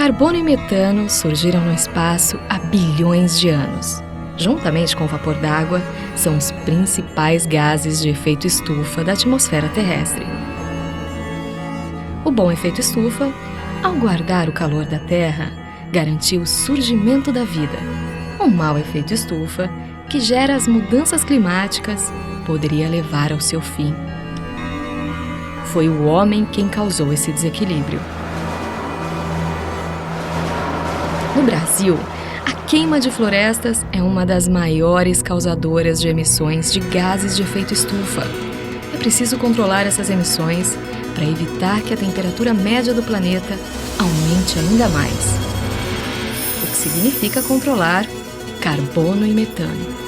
Carbono e metano surgiram no espaço há bilhões de anos. Juntamente com o vapor d'água, são os principais gases de efeito estufa da atmosfera terrestre. O bom efeito estufa, ao guardar o calor da Terra, garantiu o surgimento da vida. O mau efeito estufa, que gera as mudanças climáticas, poderia levar ao seu fim. Foi o homem quem causou esse desequilíbrio. No Brasil, a queima de florestas é uma das maiores causadoras de emissões de gases de efeito estufa. É preciso controlar essas emissões para evitar que a temperatura média do planeta aumente ainda mais. O que significa controlar carbono e metano.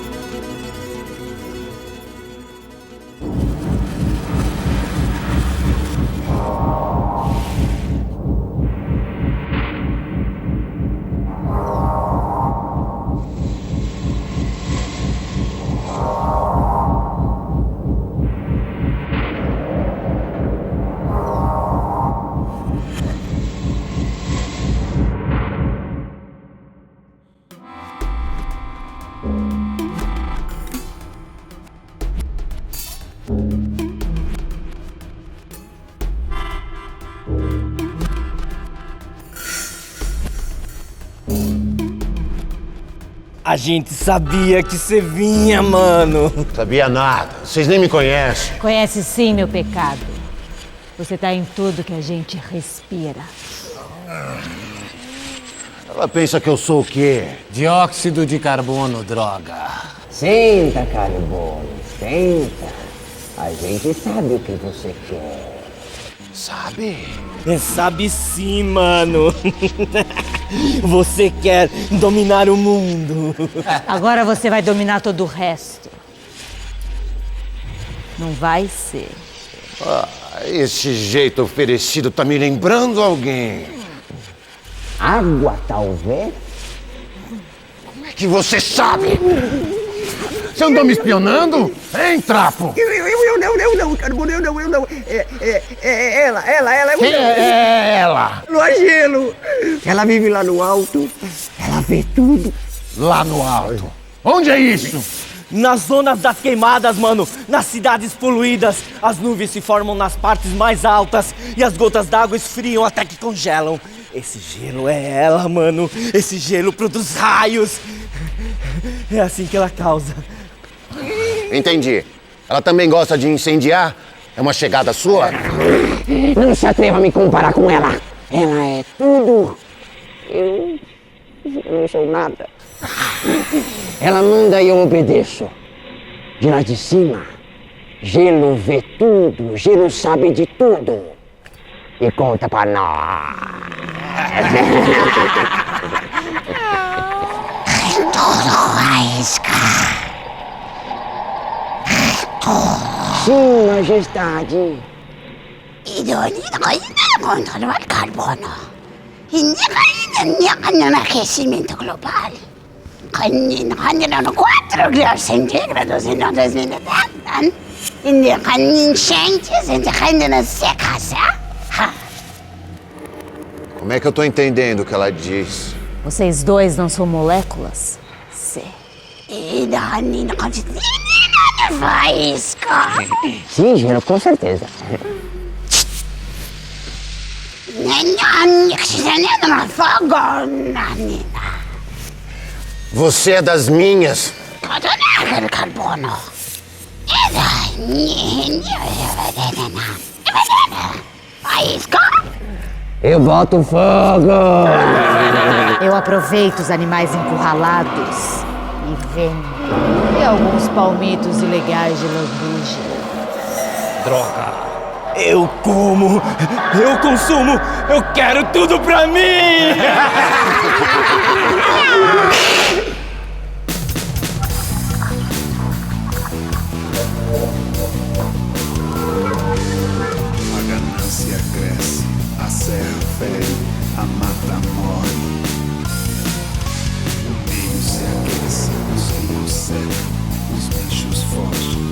A gente sabia que você vinha, mano. Sabia nada. Vocês nem me conhecem. Conhece sim, meu pecado. Você tá em tudo que a gente respira. Ela pensa que eu sou o quê? Dióxido de carbono, droga. Senta, Carbono, senta. A gente sabe o que você quer. Sabe? Sabe sim, mano. Você quer dominar o mundo. Agora você vai dominar todo o resto. Não vai ser. Esse jeito oferecido tá me lembrando alguém. Água, talvez? Como é que você sabe? Você andou me espionando? Hein, trapo? Eu não, Carbono, eu não. Ela. Quem é ela? Flagelo. Ela vive lá no alto, ela vê tudo. Lá no alto. Onde é isso? Nas zonas das queimadas, mano. Nas cidades poluídas. As nuvens se formam nas partes mais altas e as gotas d'água esfriam até que congelam. Esse gelo é ela, mano. Esse gelo produz raios. É assim que ela causa. Entendi. Ela também gosta de incendiar? É uma chegada sua? Não se atreva a me comparar com ela. Ela é tudo. Eu não sou nada. Ela manda e eu obedeço. De lá de cima, gelo vê tudo, gelo sabe de tudo. E conta pra nós. Sim, majestade. Controlar carbono. Hindi kanya ng aquecimento global. Kanya no 4 graus centígrados em 2010. Hindi kanya enchentes, hindi kanya secas. Como é que eu tô entendendo o que ela diz? Vocês dois não são moléculas? Sim. E dahil na faísca. Sim, gelo, com certeza. Você é das minhas. Carbono. Faísca. Eu boto fogo. Eu aproveito os animais encurralados e vendo. E alguns palmitos ilegais de lambuja. Droga. Eu como, eu consumo, eu quero tudo pra mim! A ganância cresce, a serra fere, a mata morre. O meio se aquece, os rios secam, os bichos fogem.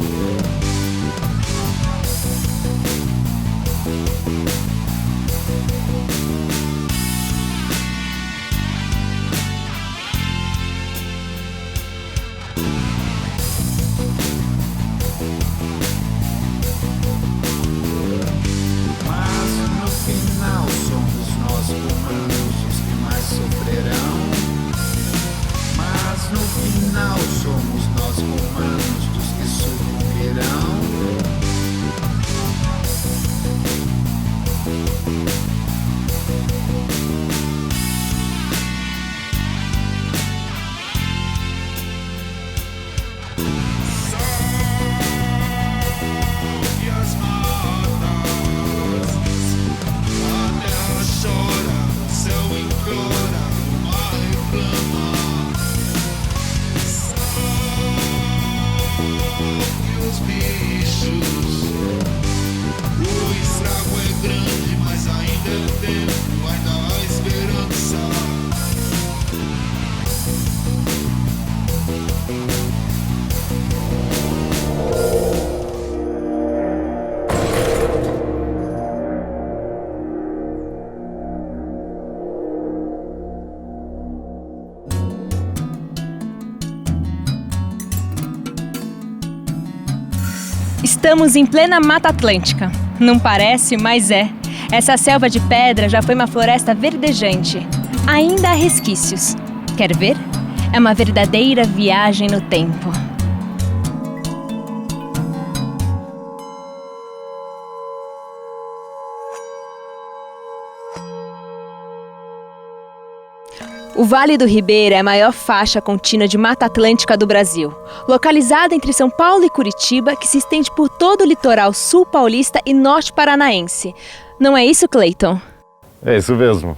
Estamos em plena Mata Atlântica. Não parece, mas é. Essa selva de pedra já foi uma floresta verdejante. Ainda há resquícios. Quer ver? É uma verdadeira viagem no tempo. O Vale do Ribeira é a maior faixa contínua de Mata Atlântica do Brasil, localizada entre São Paulo e Curitiba, que se estende por todo o litoral sul paulista e norte paranaense. Não é isso, Cleiton? É isso mesmo.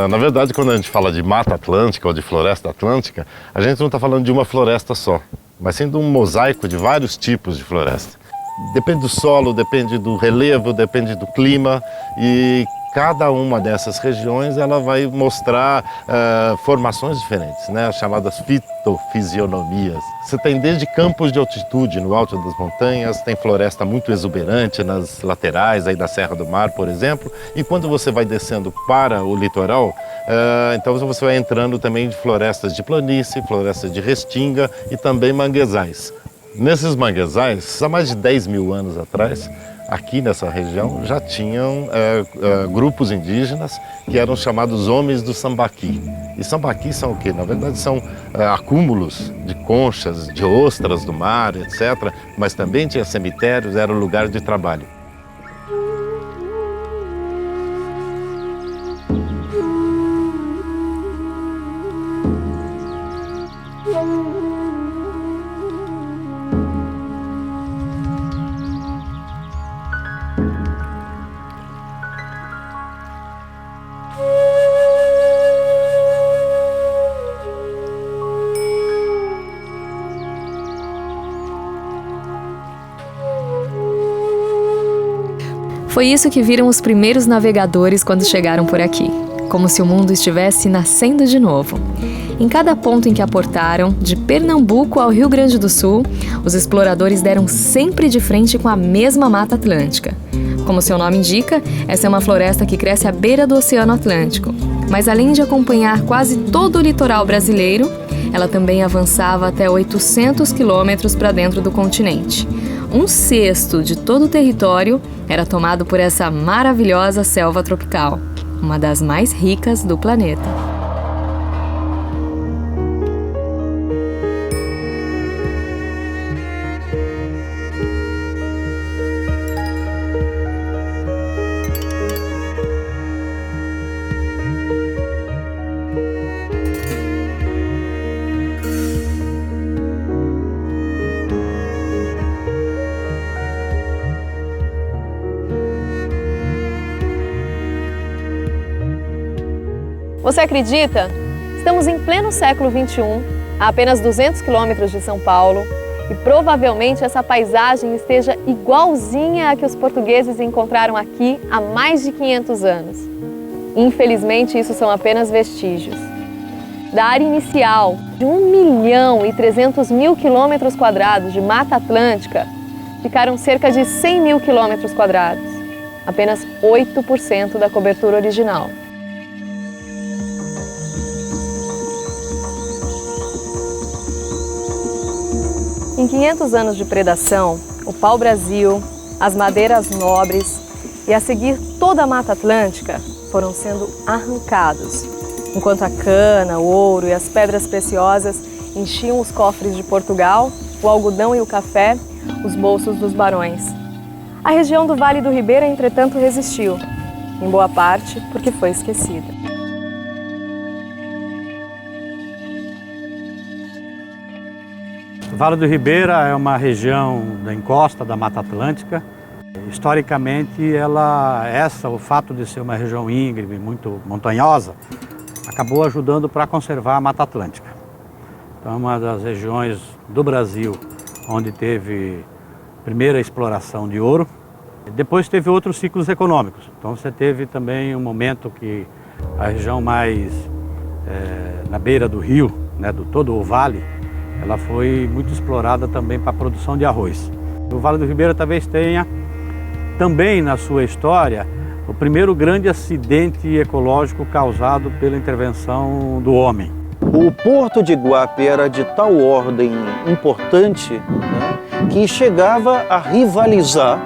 Na verdade, quando a gente fala de Mata Atlântica ou de Floresta Atlântica, a gente não está falando de uma floresta só, mas sim de um mosaico de vários tipos de floresta. Depende do solo, depende do relevo, depende do clima e cada uma dessas regiões ela vai mostrar formações diferentes, né? As chamadas fitofisionomias. Você tem desde campos de altitude no alto das montanhas, tem floresta muito exuberante nas laterais aí da Serra do Mar, por exemplo, e quando você vai descendo para o litoral, então você vai entrando também de florestas de planície, florestas de restinga e também manguezais. Nesses manguezais, há mais de 10 mil anos atrás, aqui nessa região já tinham grupos indígenas que eram chamados homens do Sambaqui. E Sambaqui são o quê? Na verdade são acúmulos de conchas, de ostras do mar, etc. Mas também tinha cemitérios, era um lugar de trabalho. Foi isso que viram os primeiros navegadores quando chegaram por aqui, como se o mundo estivesse nascendo de novo. Em cada ponto em que aportaram, de Pernambuco ao Rio Grande do Sul, os exploradores deram sempre de frente com a mesma Mata Atlântica. Como seu nome indica, essa é uma floresta que cresce à beira do Oceano Atlântico. Mas além de acompanhar quase todo o litoral brasileiro, ela também avançava até 800 quilômetros para dentro do continente. 1/6 de todo o território era tomado por essa maravilhosa selva tropical, uma das mais ricas do planeta. Você acredita? Estamos em pleno século XXI, a apenas 200 quilômetros de São Paulo, e provavelmente essa paisagem esteja igualzinha à que os portugueses encontraram aqui há mais de 500 anos. Infelizmente, isso são apenas vestígios. Da área inicial de 1.300.000 quilômetros quadrados de Mata Atlântica, ficaram cerca de 100.000 quilômetros quadrados, apenas 8% da cobertura original. Em 500 anos de predação, o pau-brasil, as madeiras nobres e, a seguir, toda a Mata Atlântica foram sendo arrancados, enquanto a cana, o ouro e as pedras preciosas enchiam os cofres de Portugal, o algodão e o café, os bolsos dos barões. A região do Vale do Ribeira, entretanto, resistiu, em boa parte porque foi esquecida. O Vale do Ribeira é uma região da encosta da Mata Atlântica. Historicamente, o fato de ser uma região íngreme, muito montanhosa, acabou ajudando para conservar a Mata Atlântica. Então, é uma das regiões do Brasil onde teve a primeira exploração de ouro. Depois teve outros ciclos econômicos. Então, você teve também um momento que a região mais na beira do rio, né, do todo o vale, ela foi muito explorada também para a produção de arroz. O Vale do Ribeira talvez tenha também na sua história o primeiro grande acidente ecológico causado pela intervenção do homem. O Porto de Iguape era de tal ordem importante, né, que chegava a rivalizar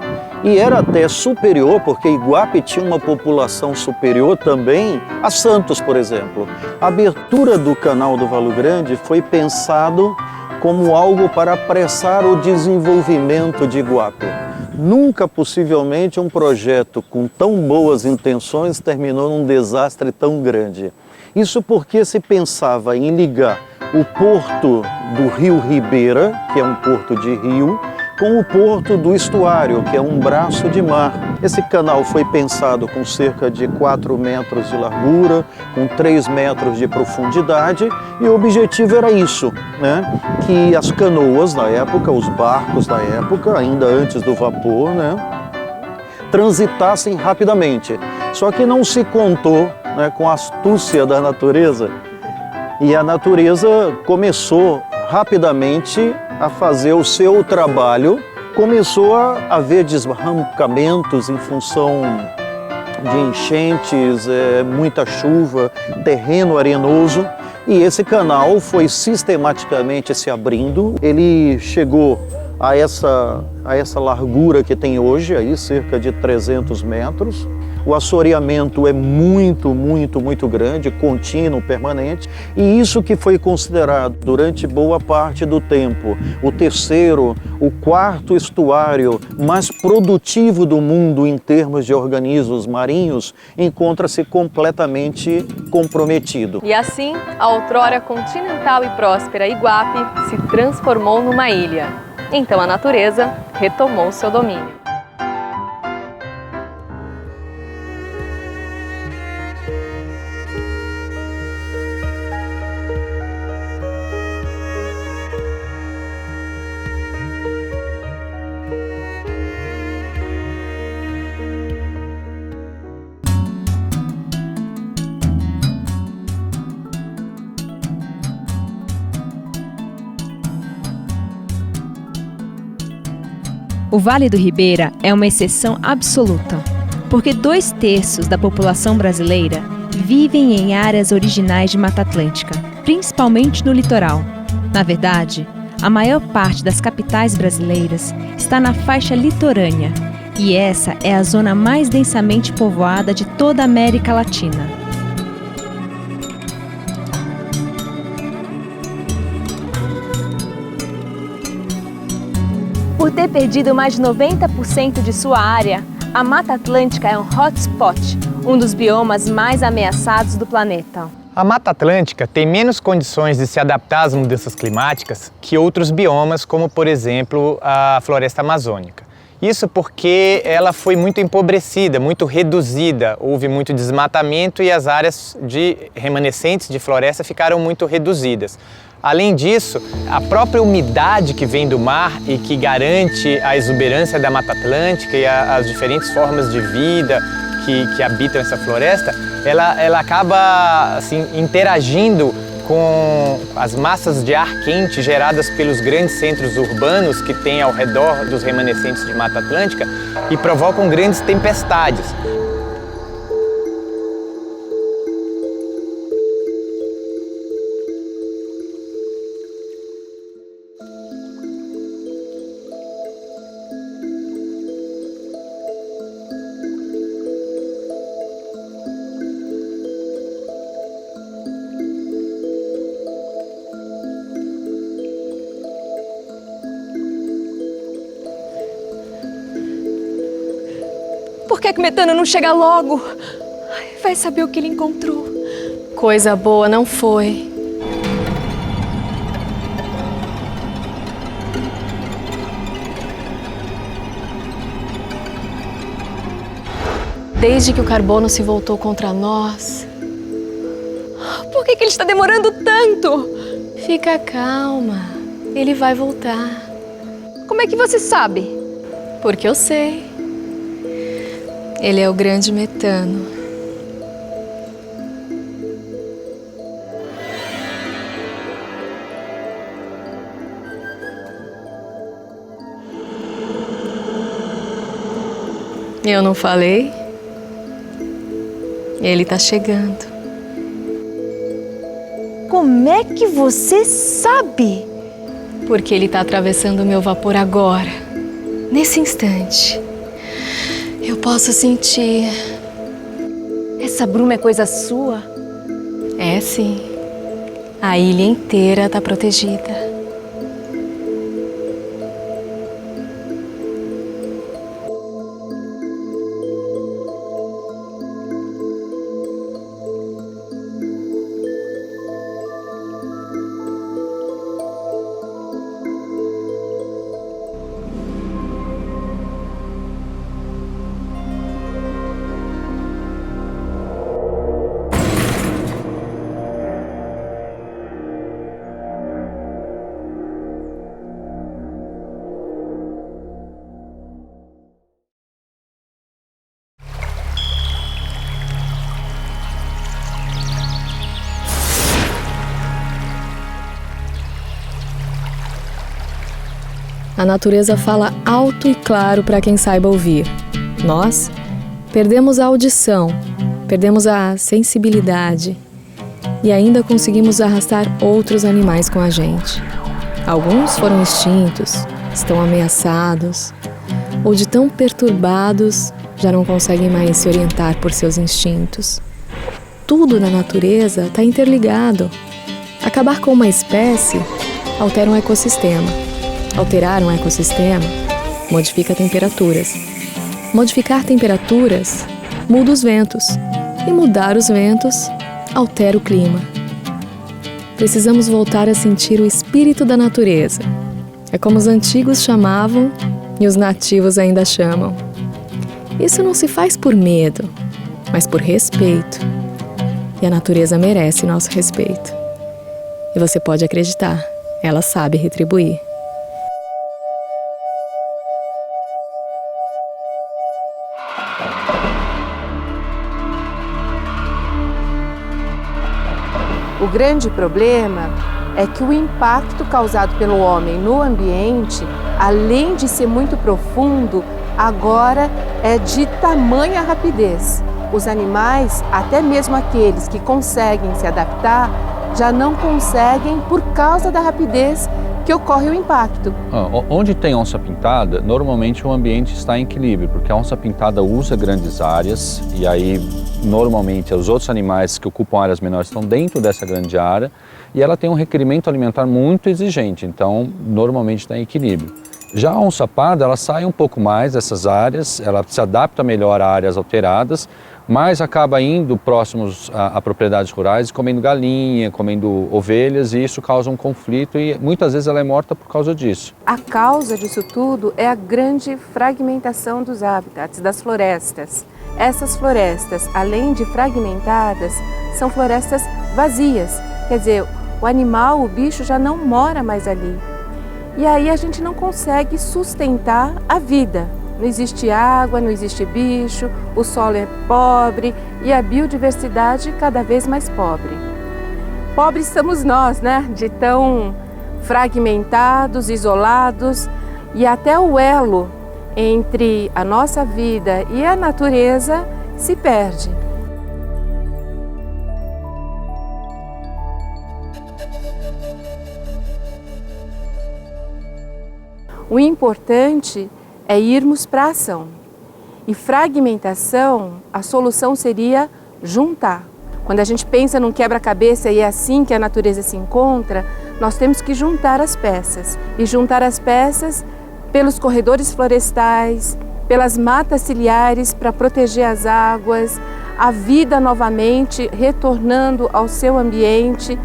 e era até superior, porque Iguape tinha uma população superior também a Santos, por exemplo. A abertura do canal do Valo Grande foi pensado como algo para apressar o desenvolvimento de Iguape. Nunca, possivelmente, um projeto com tão boas intenções terminou num desastre tão grande. Isso porque se pensava em ligar o porto do Rio Ribeira, que é um porto de rio, com o porto do estuário, que é um braço de mar. Esse canal foi pensado com cerca de 4 metros de largura, com 3 metros de profundidade, e o objetivo era isso, né? Que as canoas da época, os barcos da época, ainda antes do vapor, né? Transitassem rapidamente. Só que não se contou, né, com a astúcia da natureza, e a natureza começou rapidamente a fazer o seu trabalho, começou a haver desbarrancamentos em função de enchentes, muita chuva, terreno arenoso, e esse canal foi sistematicamente se abrindo. Ele chegou a essa largura que tem hoje, aí, cerca de 300 metros. O assoreamento é muito grande, contínuo, permanente, e isso que foi considerado durante boa parte do tempo o terceiro, o quarto estuário mais produtivo do mundo em termos de organismos marinhos, encontra-se completamente comprometido. E assim, a outrora continental e próspera Iguape se transformou numa ilha. Então a natureza retomou seu domínio. O Vale do Ribeira é uma exceção absoluta, porque 2/3 da população brasileira vivem em áreas originais de Mata Atlântica, principalmente no litoral. Na verdade, a maior parte das capitais brasileiras está na faixa litorânea, e essa é a zona mais densamente povoada de toda a América Latina. Por ter perdido mais de 90% de sua área, a Mata Atlântica é um hotspot, um dos biomas mais ameaçados do planeta. A Mata Atlântica tem menos condições de se adaptar às mudanças climáticas que outros biomas, como, por exemplo, a floresta amazônica. Isso porque ela foi muito empobrecida, muito reduzida, houve muito desmatamento e as áreas remanescentes de floresta ficaram muito reduzidas. Além disso, a própria umidade que vem do mar e que garante a exuberância da Mata Atlântica e as diferentes formas de vida que habitam essa floresta, ela acaba assim, interagindo com as massas de ar quente geradas pelos grandes centros urbanos que tem ao redor dos remanescentes de Mata Atlântica e provocam grandes tempestades. Por que Metano não chega logo? Vai saber o que ele encontrou. Coisa boa não foi. Desde que o carbono se voltou contra nós. Por que ele está demorando tanto? Fica calma, ele vai voltar. Como é que você sabe? Porque eu sei. Ele é o grande Metano. Eu não falei? Ele tá chegando. Como é que você sabe? Porque ele está atravessando o meu vapor agora, nesse instante. Eu posso sentir. Essa bruma é coisa sua? É sim. A ilha inteira está protegida. A natureza fala alto e claro para quem saiba ouvir. Nós perdemos a audição, perdemos a sensibilidade e ainda conseguimos arrastar outros animais com a gente. Alguns foram extintos, estão ameaçados ou de tão perturbados já não conseguem mais se orientar por seus instintos. Tudo na natureza está interligado. Acabar com uma espécie altera um ecossistema. Alterar um ecossistema modifica temperaturas. Modificar temperaturas muda os ventos. E mudar os ventos altera o clima. Precisamos voltar a sentir o espírito da natureza. É como os antigos chamavam e os nativos ainda chamam. Isso não se faz por medo, mas por respeito. E a natureza merece nosso respeito. E você pode acreditar, ela sabe retribuir. O grande problema é que o impacto causado pelo homem no ambiente, além de ser muito profundo, agora é de tamanha rapidez. Os animais, até mesmo aqueles que conseguem se adaptar, já não conseguem por causa da rapidez que ocorre o impacto. Onde tem onça-pintada, normalmente o ambiente está em equilíbrio, porque a onça-pintada usa grandes áreas e aí normalmente os outros animais que ocupam áreas menores estão dentro dessa grande área e ela tem um requerimento alimentar muito exigente, então normalmente está em equilíbrio. Já a onça-parda, ela sai um pouco mais dessas áreas, ela se adapta melhor a áreas alteradas, mas acaba indo próximos a propriedades rurais, comendo galinha, comendo ovelhas, e isso causa um conflito e muitas vezes ela é morta por causa disso. A causa disso tudo é a grande fragmentação dos habitats, das florestas. Essas florestas, além de fragmentadas, são florestas vazias, quer dizer, o animal, o bicho já não mora mais ali. E aí a gente não consegue sustentar a vida. Não existe água, não existe bicho, o solo é pobre e a biodiversidade cada vez mais pobre. Pobres somos nós, né? De tão fragmentados, isolados, e até o elo entre a nossa vida e a natureza se perde. O importante é irmos para a ação. E fragmentação, a solução seria juntar. Quando a gente pensa num quebra-cabeça e é assim que a natureza se encontra, nós temos que juntar as peças. E juntar as peças pelos corredores florestais, pelas matas ciliares para proteger as águas, a vida novamente retornando ao seu ambiente.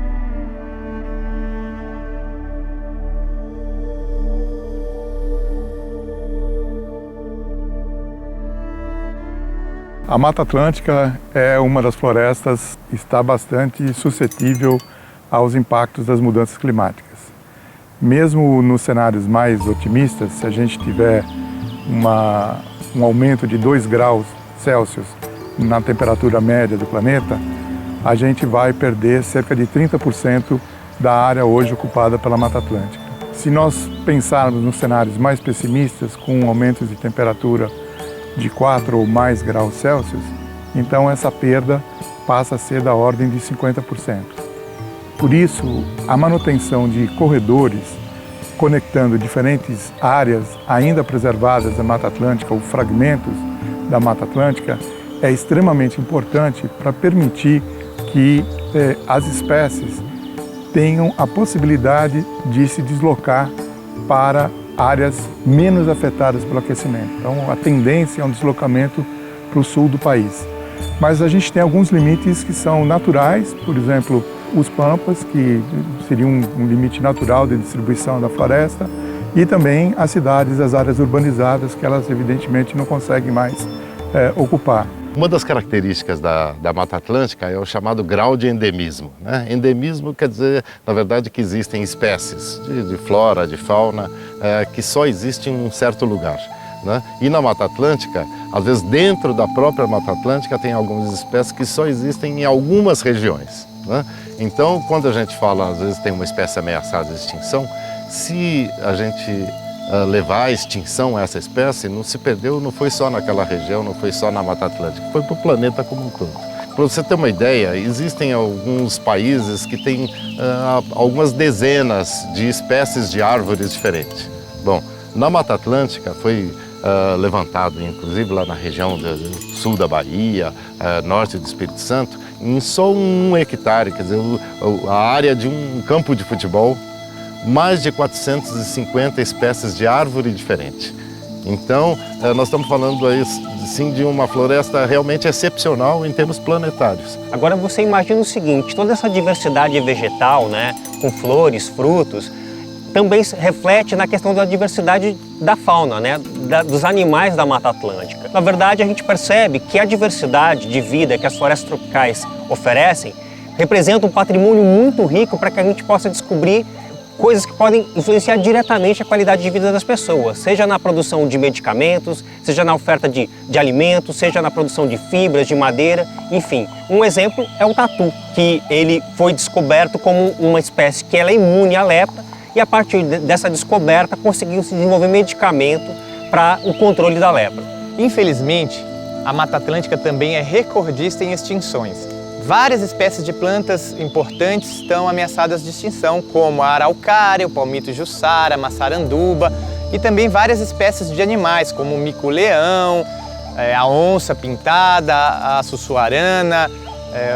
A Mata Atlântica é uma das florestas que está bastante suscetível aos impactos das mudanças climáticas. Mesmo nos cenários mais otimistas, se a gente tiver um aumento de 2 graus Celsius na temperatura média do planeta, a gente vai perder cerca de 30% da área hoje ocupada pela Mata Atlântica. Se nós pensarmos nos cenários mais pessimistas, com aumentos de temperatura de 4 ou mais graus Celsius, então essa perda passa a ser da ordem de 50%. Por isso, a manutenção de corredores conectando diferentes áreas ainda preservadas da Mata Atlântica ou fragmentos da Mata Atlântica é extremamente importante para permitir que as espécies tenham a possibilidade de se deslocar para áreas menos afetadas pelo aquecimento. Então, a tendência é um deslocamento para o sul do país. Mas a gente tem alguns limites que são naturais, por exemplo, os pampas, que seria um limite natural de distribuição da floresta, e também as cidades, as áreas urbanizadas, que elas evidentemente não conseguem mais ocupar. Uma das características da Mata Atlântica é o chamado grau de endemismo, né? Endemismo quer dizer, na verdade, que existem espécies de flora, de fauna, que só existem em um certo lugar, né? E na Mata Atlântica, às vezes dentro da própria Mata Atlântica, tem algumas espécies que só existem em algumas regiões, né? Então, quando a gente fala, às vezes tem uma espécie ameaçada de extinção, se a gente levar à extinção essa espécie, não se perdeu, não foi só naquela região, não foi só na Mata Atlântica, foi para o planeta como um todo. Para você ter uma ideia, existem alguns países que têm algumas dezenas de espécies de árvores diferentes. Bom, na Mata Atlântica foi levantado, inclusive lá na região do sul da Bahia, norte do Espírito Santo, em só 1 hectare, quer dizer, a área de um campo de futebol, mais de 450 espécies de árvore diferente. Então, nós estamos falando aí, sim, de uma floresta realmente excepcional em termos planetários. Agora você imagina o seguinte, toda essa diversidade vegetal, né, com flores, frutos, também reflete na questão da diversidade da fauna, né, dos animais da Mata Atlântica. Na verdade, a gente percebe que a diversidade de vida que as florestas tropicais oferecem representa um patrimônio muito rico para que a gente possa descobrir coisas que podem influenciar diretamente a qualidade de vida das pessoas, seja na produção de medicamentos, seja na oferta de alimentos, seja na produção de fibras, de madeira, enfim. Um exemplo é o tatu, que ele foi descoberto como uma espécie que ela é imune à lepra e a partir dessa descoberta conseguiu se desenvolver medicamento para o controle da lepra. Infelizmente, a Mata Atlântica também é recordista em extinções. Várias espécies de plantas importantes estão ameaçadas de extinção, como a araucária, o palmito jussara, a maçaranduba e também várias espécies de animais, como o mico-leão, a onça pintada, a sussuarana,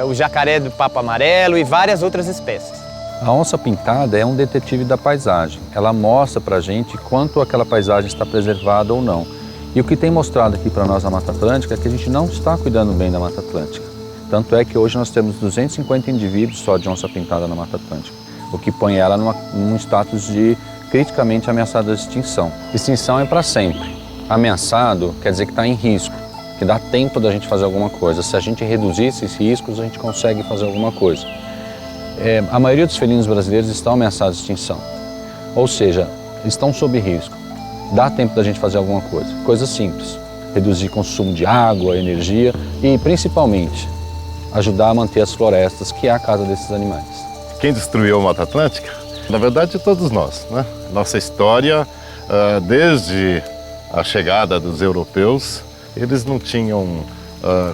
o jacaré do papo amarelo e várias outras espécies. A onça pintada é um detetive da paisagem. Ela mostra pra gente quanto aquela paisagem está preservada ou não. E o que tem mostrado aqui para nós na Mata Atlântica é que a gente não está cuidando bem da Mata Atlântica. Tanto é que hoje nós temos 250 indivíduos só de onça pintada na Mata Atlântica, o que põe ela num status de criticamente ameaçada de extinção. Extinção é para sempre. Ameaçado quer dizer que está em risco, que dá tempo da gente fazer alguma coisa. Se a gente reduzir esses riscos, a gente consegue fazer alguma coisa. A maioria dos felinos brasileiros estão ameaçados de extinção, ou seja, estão sob risco. Dá tempo da gente fazer alguma coisa. Coisa simples, reduzir consumo de água, energia e, principalmente, ajudar a manter as florestas, que é a casa desses animais. Quem destruiu a Mata Atlântica? Na verdade, todos nós, né? Nossa história, desde a chegada dos europeus, eles não tinham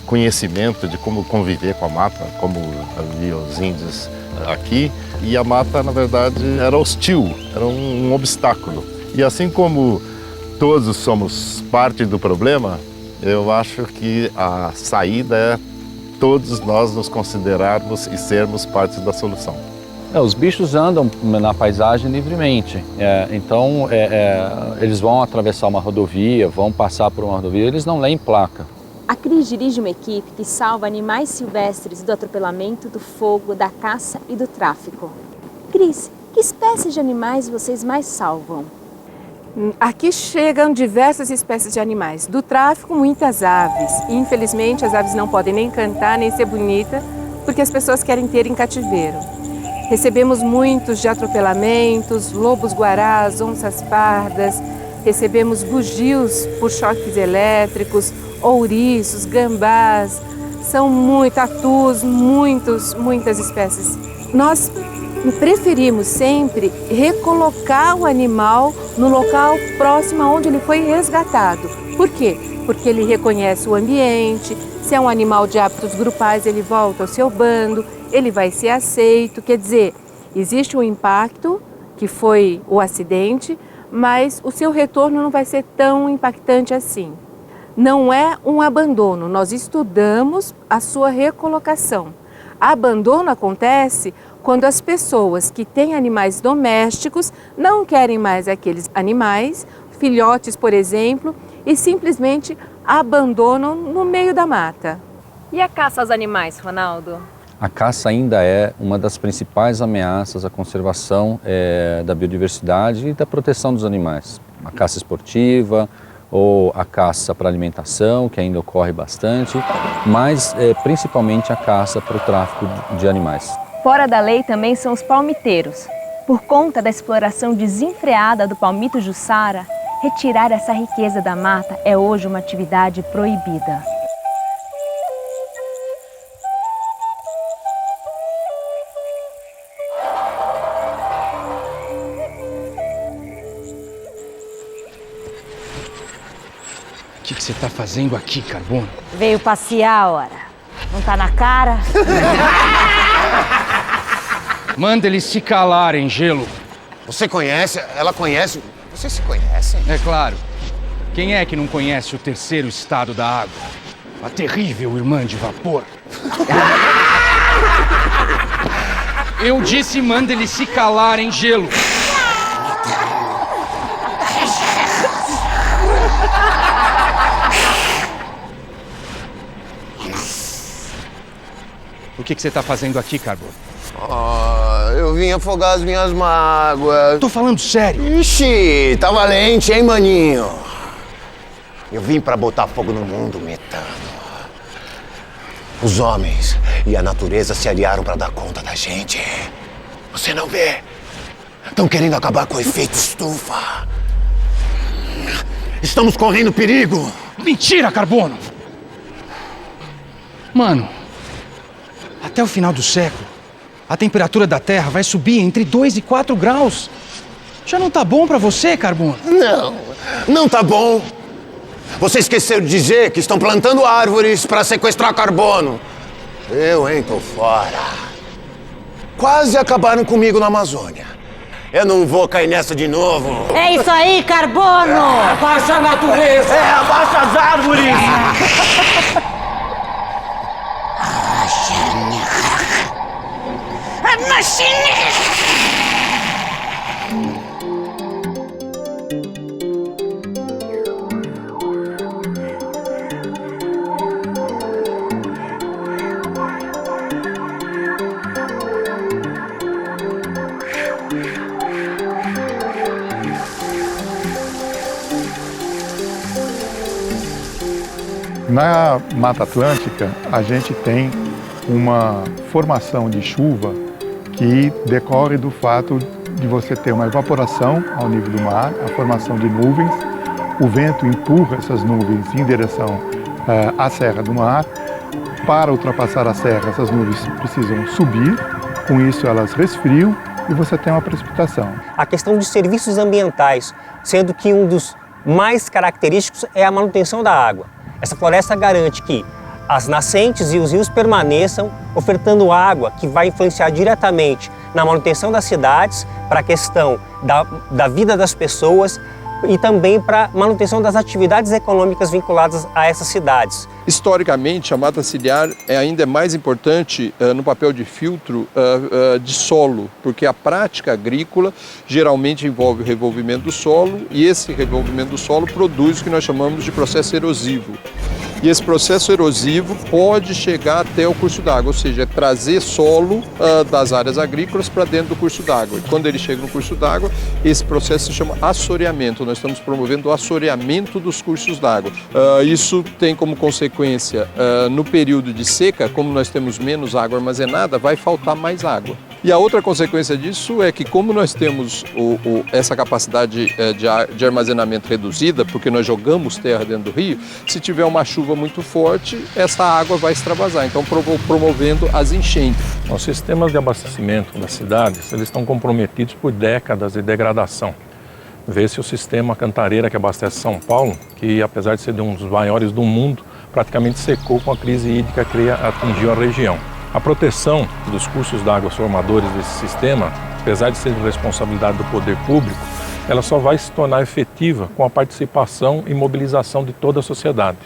conhecimento de como conviver com a mata, como havia os índios aqui. E a mata, na verdade, era hostil, era um obstáculo. E assim como todos somos parte do problema, eu acho que a saída é todos nós nos considerarmos e sermos parte da solução. Os bichos andam na paisagem livremente, então eles vão atravessar uma rodovia, vão passar por uma rodovia, eles não leem placa. A Cris dirige uma equipe que salva animais silvestres do atropelamento, do fogo, da caça e do tráfico. Cris, que espécies de animais vocês mais salvam? Aqui chegam diversas espécies de animais. Do tráfico, muitas aves. Infelizmente, as aves não podem nem cantar, nem ser bonita, porque as pessoas querem ter em cativeiro. Recebemos muitos de atropelamentos, lobos-guarás, onças pardas, recebemos bugios por choques elétricos, ouriços, gambás, são tatus, muitas espécies. Nós preferimos sempre recolocar o animal no local próximo aonde ele foi resgatado. Por quê? Porque ele reconhece o ambiente, se é um animal de hábitos grupais, ele volta ao seu bando, ele vai ser aceito. Quer dizer, existe um impacto que foi o acidente, mas o seu retorno não vai ser tão impactante assim. Não é um abandono, nós estudamos a sua recolocação. Abandono acontece quando as pessoas que têm animais domésticos não querem mais aqueles animais, filhotes, por exemplo, e simplesmente abandonam no meio da mata. E a caça aos animais, Ronaldo? A caça ainda é uma das principais ameaças à conservação da biodiversidade e da proteção dos animais. A caça esportiva ou a caça para alimentação, que ainda ocorre bastante, mas principalmente a caça para o tráfico de animais. Fora da lei também são os palmiteiros. Por conta da exploração desenfreada do palmito jussara, retirar essa riqueza da mata é hoje uma atividade proibida. O que você está fazendo aqui, Carbono? Veio passear, ora. Não tá na cara? Manda eles se calarem, Gelo. Você conhece? Ela conhece? Vocês se conhecem? É claro. Quem é que não conhece o terceiro estado da água? A terrível irmã de vapor. Eu disse, manda eles se calarem, Gelo. O que você tá fazendo aqui, Carbono? Eu vim afogar as minhas mágoas. Tô falando sério. Ixi, tá valente, hein, maninho? Eu vim pra botar fogo no mundo, metano. Os homens e a natureza se aliaram pra dar conta da gente. Você não vê? Estão querendo acabar com o efeito estufa. Estamos correndo perigo. Mentira, Carbono! Mano, até o final do século, a temperatura da Terra vai subir entre 2 e 4 graus. Já não tá bom pra você, Carbono? Não tá bom. Você esqueceu de dizer que estão plantando árvores para sequestrar carbono. Eu, hein, tô fora. Quase acabaram comigo na Amazônia. Eu não vou cair nessa de novo. É isso aí, Carbono! Abaixa a natureza! Abaixa as árvores! Na Mata Atlântica, a gente tem uma formação de chuva que decorre do fato de você ter uma evaporação ao nível do mar, a formação de nuvens, o vento empurra essas nuvens em direção à Serra do Mar. Para ultrapassar a serra, essas nuvens precisam subir, com isso elas resfriam e você tem uma precipitação. A questão de serviços ambientais, sendo que um dos mais característicos é a manutenção da água. Essa floresta garante que as nascentes e os rios permaneçam, ofertando água que vai influenciar diretamente na manutenção das cidades, para a questão da vida das pessoas e também para a manutenção das atividades econômicas vinculadas a essas cidades. Historicamente, a mata ciliar ainda é mais importante no papel de filtro de solo, porque a prática agrícola geralmente envolve o revolvimento do solo e esse revolvimento do solo produz o que nós chamamos de processo erosivo. E esse processo erosivo pode chegar até o curso d'água, ou seja, é trazer solo das áreas agrícolas para dentro do curso d'água. E quando ele chega no curso d'água, esse processo se chama assoreamento. Nós estamos promovendo o assoreamento dos cursos d'água. Isso tem como consequência, no período de seca, como nós temos menos água armazenada, vai faltar mais água. E a outra consequência disso é que, como nós temos essa capacidade de armazenamento reduzida, porque nós jogamos terra dentro do rio, se tiver uma chuva muito forte, essa água vai extravasar, então promovendo as enchentes. Os sistemas de abastecimento das cidades, eles estão comprometidos por décadas de degradação. Vê-se o sistema Cantareira, que abastece São Paulo, que apesar de ser um dos maiores do mundo, praticamente secou com a crise hídrica que atingiu a região. A proteção dos cursos d'água formadores desse sistema apesar de ser de responsabilidade do poder público, ela só vai se tornar efetiva com a participação e mobilização de toda a sociedade.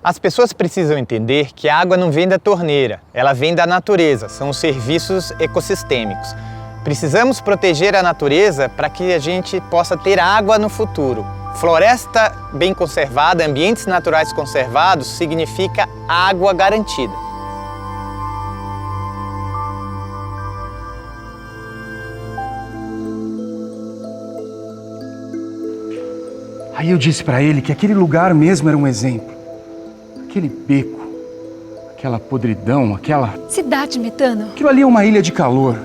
As pessoas precisam entender que a água não vem da torneira, ela vem da natureza, são os serviços ecossistêmicos. Precisamos proteger a natureza para que a gente possa ter água no futuro. Floresta bem conservada, ambientes naturais conservados, significa água garantida. Aí eu disse pra ele que aquele lugar mesmo era um exemplo. Aquele beco, aquela podridão, aquela... Cidade metano. Aquilo ali é uma ilha de calor.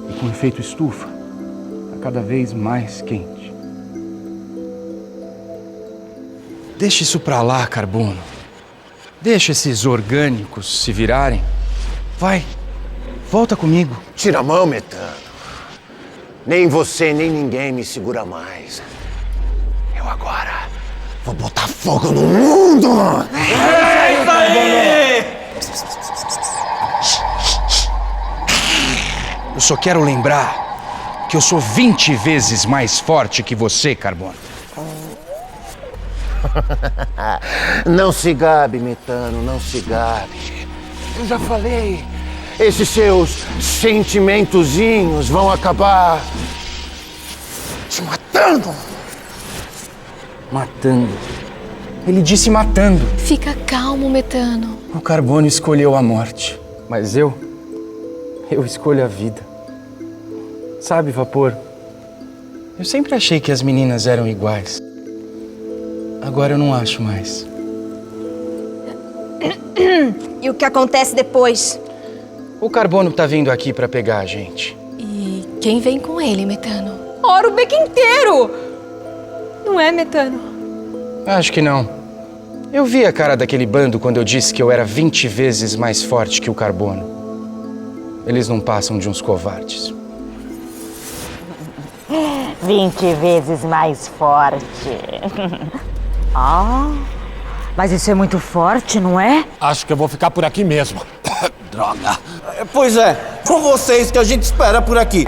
E com efeito estufa, tá cada vez mais quente. Deixa isso pra lá, carbono. Deixa esses orgânicos se virarem. Vai, volta comigo. Tira a mão, metano. Nem você, nem ninguém me segura mais. Eu agora vou botar fogo no mundo! É isso aí! Eu só quero lembrar que eu sou 20 vezes mais forte que você, Carbono. Não se gabe, metano, não se gabe. Eu já falei, esses seus sentimentozinhos vão acabar te matando. Matando. Ele disse matando. Fica calmo, metano. O Carbono escolheu a morte, mas eu escolho a vida. Sabe, Vapor, eu sempre achei que as meninas eram iguais. Agora eu não acho mais. E o que acontece depois? O Carbono tá vindo aqui pra pegar a gente. E quem vem com ele, metano? Ora, o beco inteiro! Não é, metano? Acho que não. Eu vi a cara daquele bando quando eu disse que eu era 20 vezes mais forte que o Carbono. Eles não passam de uns covardes. 20 vezes mais forte. Mas isso é muito forte, não é? Acho que eu vou ficar por aqui mesmo. Droga. Pois é, com vocês que a gente espera por aqui.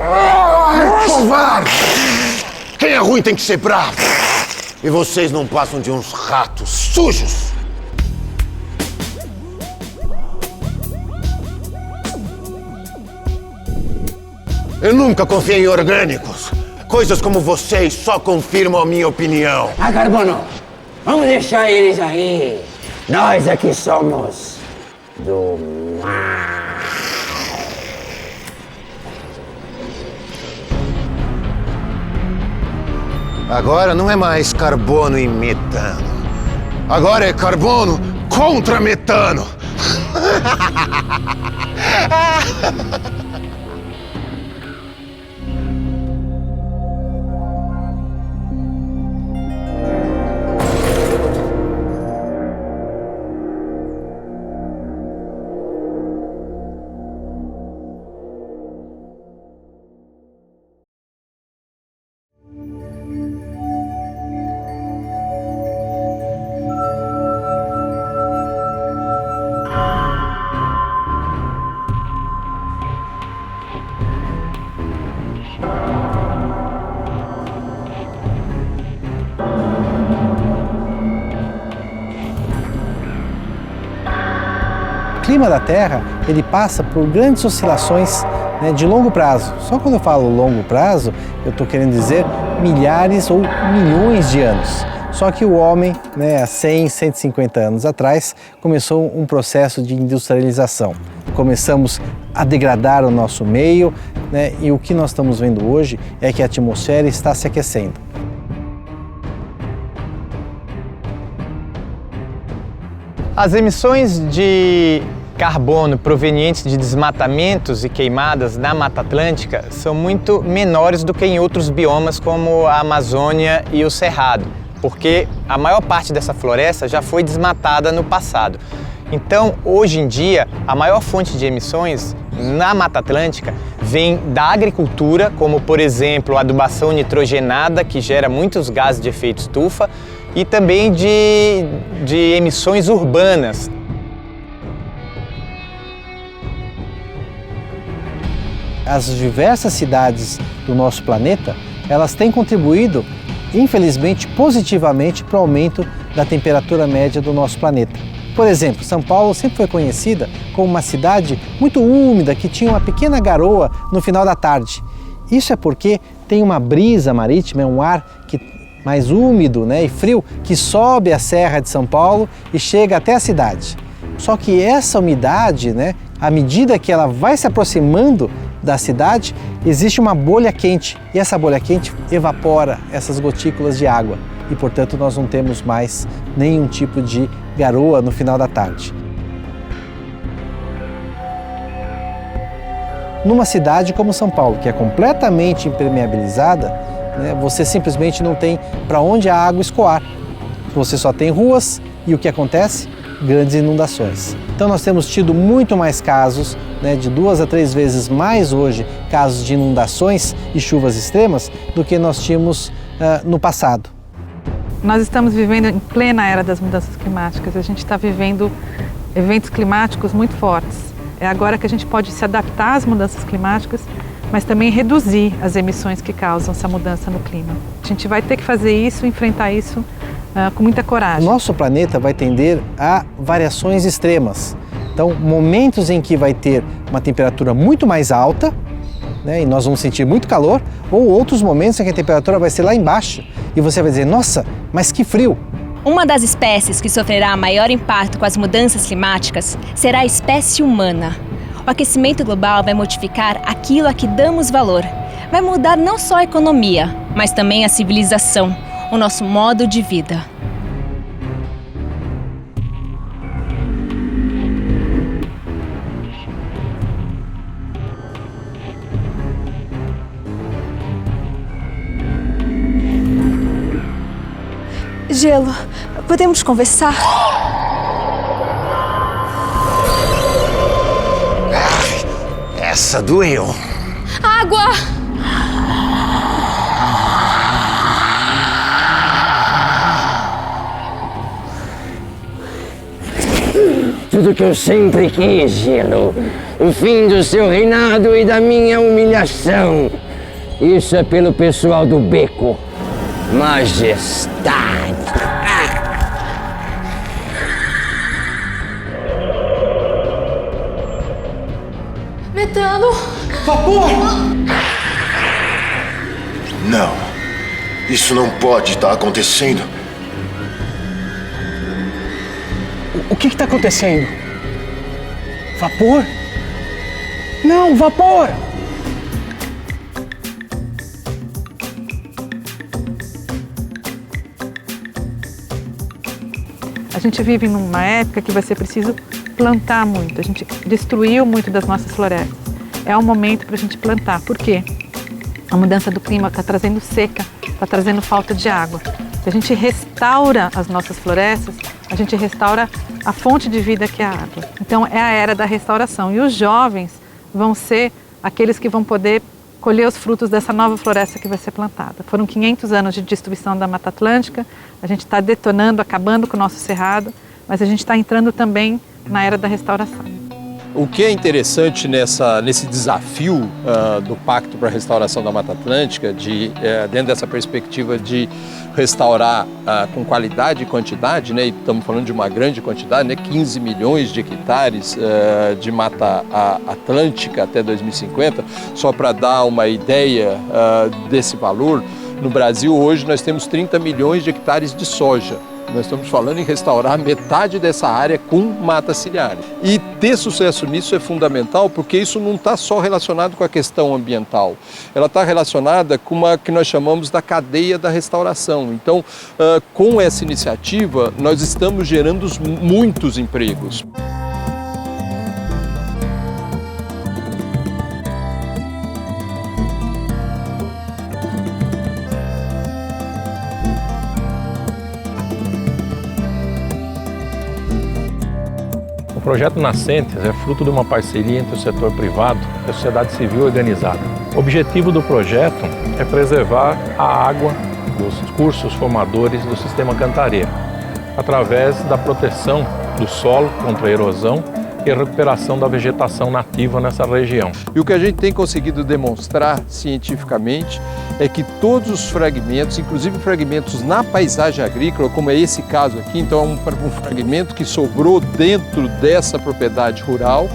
Covarde! Quem é ruim tem que ser bravo. E vocês não passam de uns ratos sujos. Eu nunca confiei em orgânicos. Coisas como vocês só confirmam a minha opinião. Carbono, vamos deixar eles aí. Nós aqui somos do mar. Agora não é mais carbono e metano. Agora é carbono contra metano. O clima da Terra, ele passa por grandes oscilações, né, de longo prazo. Só quando eu falo longo prazo, eu estou querendo dizer milhares ou milhões de anos. Só que o homem, né, há 100, 150 anos atrás, começou um processo de industrialização. Começamos a degradar o nosso meio, né, e o que nós estamos vendo hoje é que a atmosfera está se aquecendo. As emissões de carbono provenientes de desmatamentos e queimadas na Mata Atlântica são muito menores do que em outros biomas como a Amazônia e o Cerrado, porque a maior parte dessa floresta já foi desmatada no passado. Então, hoje em dia, a maior fonte de emissões na Mata Atlântica vem da agricultura, como por exemplo a adubação nitrogenada, que gera muitos gases de efeito estufa, e também de emissões urbanas. as diversas cidades do nosso planeta, elas têm contribuído, infelizmente, positivamente para o aumento da temperatura média do nosso planeta. Por exemplo, São Paulo sempre foi conhecida como uma cidade muito úmida, que tinha uma pequena garoa no final da tarde. Isso é porque tem uma brisa marítima, um ar mais úmido, né, e frio, que sobe a Serra de São Paulo e chega até a cidade. Só que essa umidade, né, à medida que ela vai se aproximando da cidade, existe uma bolha quente e essa bolha quente evapora essas gotículas de água e, portanto, nós não temos mais nenhum tipo de garoa no final da tarde. Numa cidade como São Paulo, que é completamente impermeabilizada, né, você simplesmente não tem para onde a água escoar. Você só tem ruas e o que acontece? Grandes inundações. Então nós temos tido muito mais casos, né, de 2 a 3 vezes mais hoje, casos de inundações e chuvas extremas do que nós tínhamos no passado. Nós estamos vivendo em plena era das mudanças climáticas. A gente está vivendo eventos climáticos muito fortes. É agora que a gente pode se adaptar às mudanças climáticas, mas também reduzir as emissões que causam essa mudança no clima. A gente vai ter que fazer isso, enfrentar isso com muita coragem. Nosso planeta vai tender a variações extremas. Então, momentos em que vai ter uma temperatura muito mais alta, né, e nós vamos sentir muito calor, ou outros momentos em que a temperatura vai ser lá embaixo e você vai dizer, nossa, mas que frio! Uma das espécies que sofrerá maior impacto com as mudanças climáticas será a espécie humana. O aquecimento global vai modificar aquilo a que damos valor. Vai mudar não só a economia, mas também a civilização, o nosso modo de vida. Gelo, podemos conversar? Essa doeu. Água! Tudo que eu sempre quis, Gelo. O fim do seu reinado e da minha humilhação. Isso é pelo pessoal do beco. Majestade. Metano! Vapor! Não. Isso não pode estar acontecendo. O que está acontecendo? Vapor? Não, vapor! A gente vive numa época que vai ser preciso plantar muito. A gente destruiu muito das nossas florestas. É o momento para a gente plantar. Por quê? A mudança do clima está trazendo seca, está trazendo falta de água. Se a gente restaura as nossas florestas, a gente restaura a fonte de vida que é a água. Então é a era da restauração. E os jovens vão ser aqueles que vão poder colher os frutos dessa nova floresta que vai ser plantada. Foram 500 anos de destruição da Mata Atlântica, a gente está detonando, acabando com o nosso cerrado, mas a gente está entrando também na era da restauração. O que é interessante nesse desafio do Pacto para a Restauração da Mata Atlântica, dentro dessa perspectiva de restaurar com qualidade e quantidade, né, e estamos falando de uma grande quantidade, né, 15 milhões de hectares de Mata Atlântica até 2050, só para dar uma ideia desse valor, no Brasil hoje nós temos 30 milhões de hectares de soja. Nós estamos falando em restaurar metade dessa área com mata ciliar. E ter sucesso nisso é fundamental, porque isso não está só relacionado com a questão ambiental. Ela está relacionada com uma que nós chamamos da cadeia da restauração. Então, com essa iniciativa, nós estamos gerando muitos empregos. O projeto Nascentes é fruto de uma parceria entre o setor privado e a sociedade civil organizada. O objetivo do projeto é preservar a água dos cursos formadores do sistema Cantareira, através da proteção do solo contra a erosão e a recuperação da vegetação nativa nessa região. E o que a gente tem conseguido demonstrar cientificamente é que todos os fragmentos, inclusive fragmentos na paisagem agrícola, como é esse caso aqui, então é um fragmento que sobrou dentro dessa propriedade rural,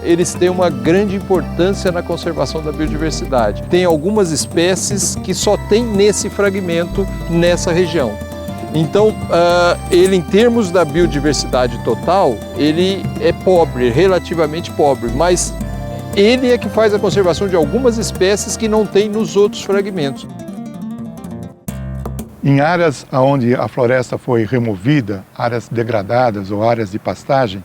eles têm uma grande importância na conservação da biodiversidade. Tem algumas espécies que só tem nesse fragmento, nessa região. Então, ele em termos da biodiversidade total, ele é pobre, relativamente pobre, mas ele é que faz a conservação de algumas espécies que não tem nos outros fragmentos. Em áreas onde a floresta foi removida, áreas degradadas ou áreas de pastagem,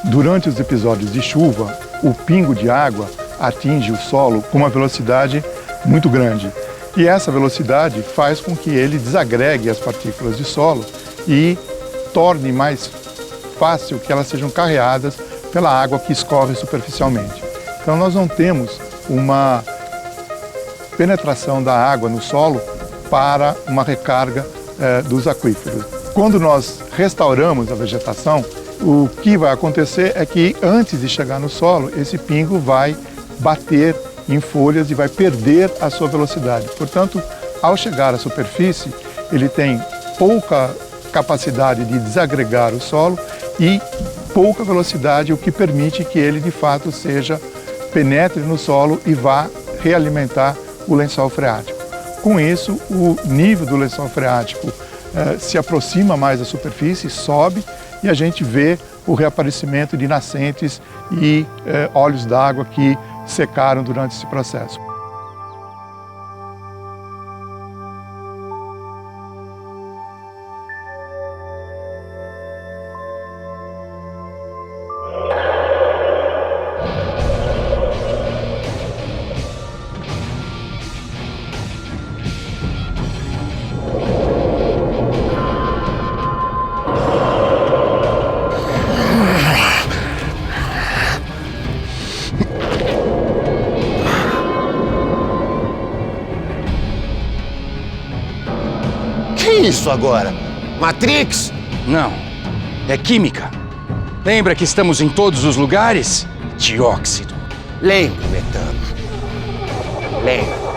durante os episódios de chuva, o pingo de água atinge o solo com uma velocidade muito grande. E essa velocidade faz com que ele desagregue as partículas de solo e torne mais fácil que elas sejam carreadas pela água que escorre superficialmente. Então nós não temos uma penetração da água no solo para uma recarga dos aquíferos. Quando nós restauramos a vegetação, o que vai acontecer é que antes de chegar no solo, esse pingo vai bater em folhas e vai perder a sua velocidade. Portanto, ao chegar à superfície, ele tem pouca capacidade de desagregar o solo e pouca velocidade, o que permite que ele de fato penetre no solo e vá realimentar o lençol freático. Com isso, o nível do lençol freático se aproxima mais da superfície, sobe e a gente vê o reaparecimento de nascentes e olhos d'água que secaram durante esse processo. Isso agora? Matrix? Não, é química. Lembra que estamos em todos os lugares? Dióxido. Lembro, metano. Lembro.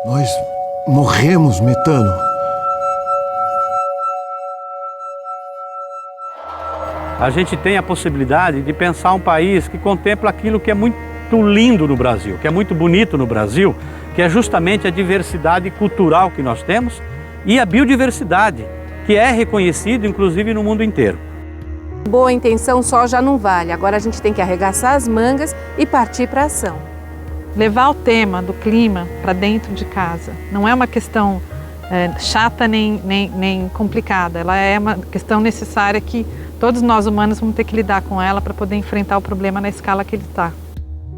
Nós morremos, metano. A gente tem a possibilidade de pensar um país que contempla aquilo que é muito lindo no Brasil, que é muito bonito no Brasil, que é justamente a diversidade cultural que nós temos e a biodiversidade, que é reconhecida inclusive no mundo inteiro. Boa intenção só já não vale, agora a gente tem que arregaçar as mangas e partir para a ação. Levar o tema do clima para dentro de casa não é uma questão chata nem complicada, ela é uma questão necessária que todos nós humanos vamos ter que lidar com ela para poder enfrentar o problema na escala que ele está.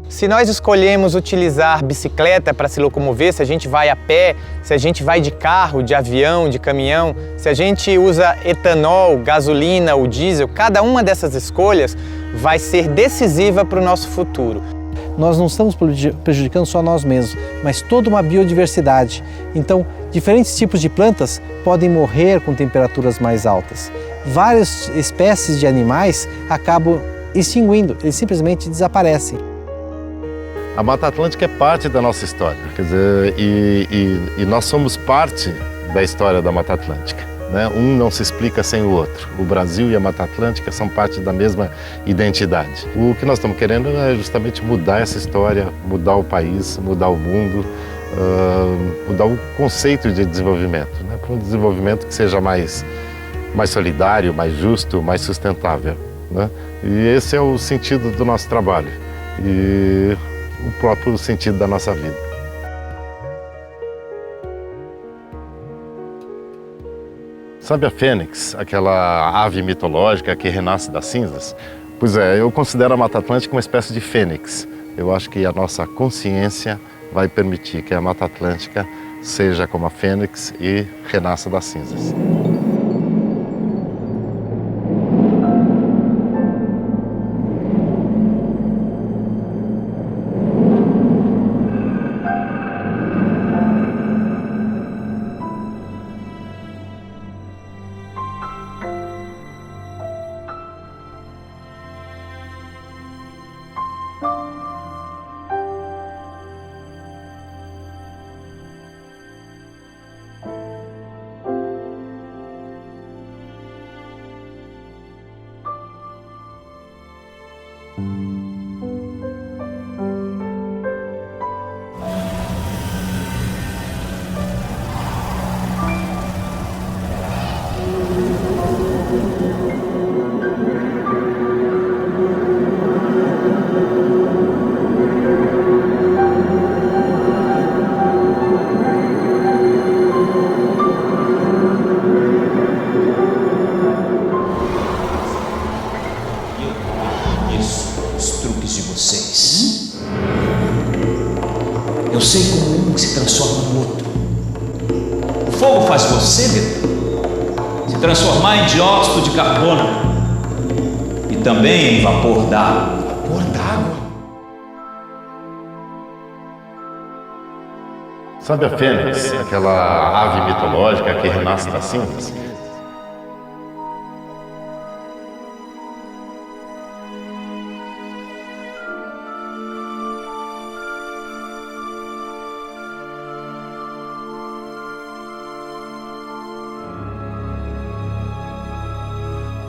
Se nós escolhemos utilizar bicicleta para se locomover, se a gente vai a pé, se a gente vai de carro, de avião, de caminhão, se a gente usa etanol, gasolina ou diesel, cada uma dessas escolhas vai ser decisiva para o nosso futuro. Nós não estamos prejudicando só nós mesmos, mas toda uma biodiversidade. Então, diferentes tipos de plantas podem morrer com temperaturas mais altas. Várias espécies de animais acabam extinguindo, eles simplesmente desaparecem. A Mata Atlântica é parte da nossa história, quer dizer, e nós somos parte da história da Mata Atlântica, né? Um não se explica sem o outro. O Brasil e a Mata Atlântica são parte da mesma identidade. O que nós estamos querendo é justamente mudar essa história, mudar o país, mudar o mundo, mudar o conceito de desenvolvimento, né? Para um desenvolvimento que seja mais solidário, mais justo, mais sustentável, né? E esse é o sentido do nosso trabalho e o próprio sentido da nossa vida. Sabe a fênix, aquela ave mitológica que renasce das cinzas? Pois é, eu considero a Mata Atlântica uma espécie de fênix. Eu acho que a nossa consciência vai permitir que a Mata Atlântica seja como a fênix e renasça das cinzas. Eu sei como um se transforma no outro. O fogo faz você, Metano, se transformar em dióxido de carbono e também em vapor d'água. Vapor d'água? Sabe a fênix, aquela ave mitológica que renasce das cinzas?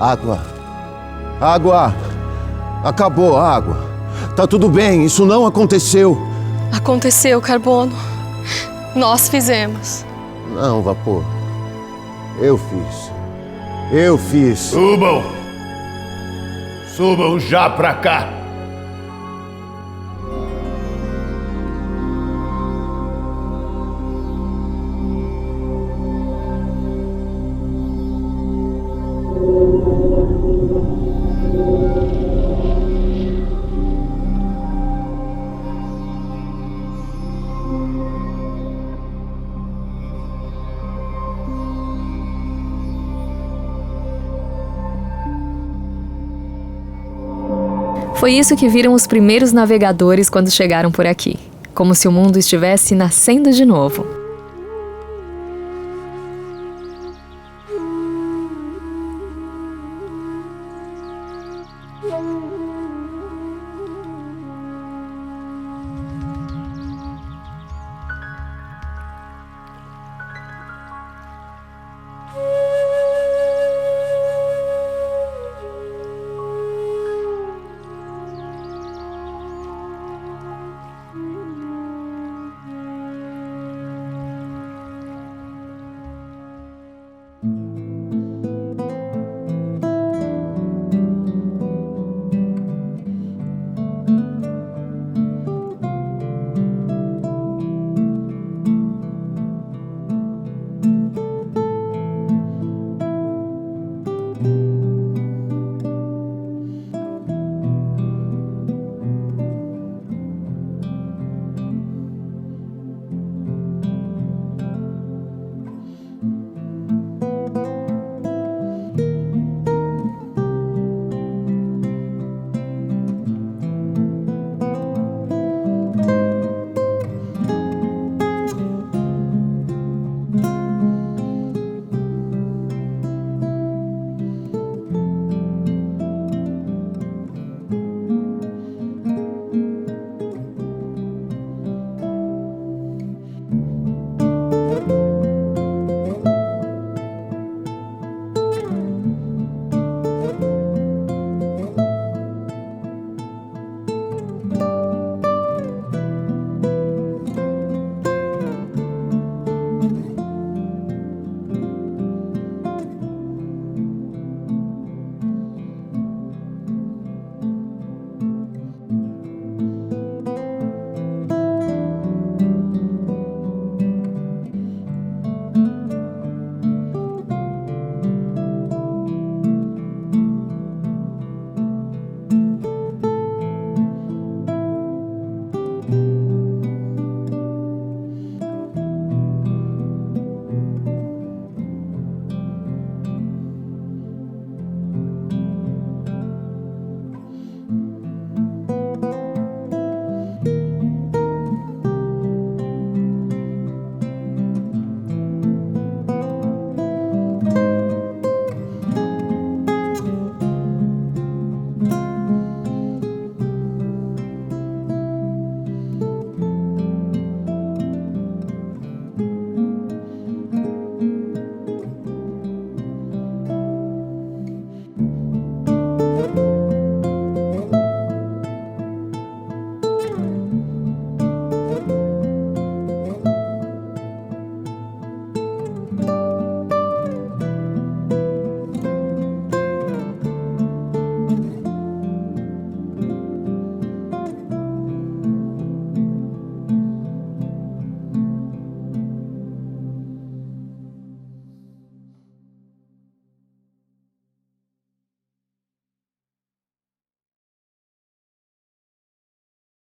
Água. Água. Acabou a água. Tá tudo bem, isso não aconteceu. Aconteceu, Carbono. Nós fizemos. Não, Vapor. Eu fiz. Eu fiz. Subam! Subam já pra cá! Foi isso que viram os primeiros navegadores quando chegaram por aqui, como se o mundo estivesse nascendo de novo.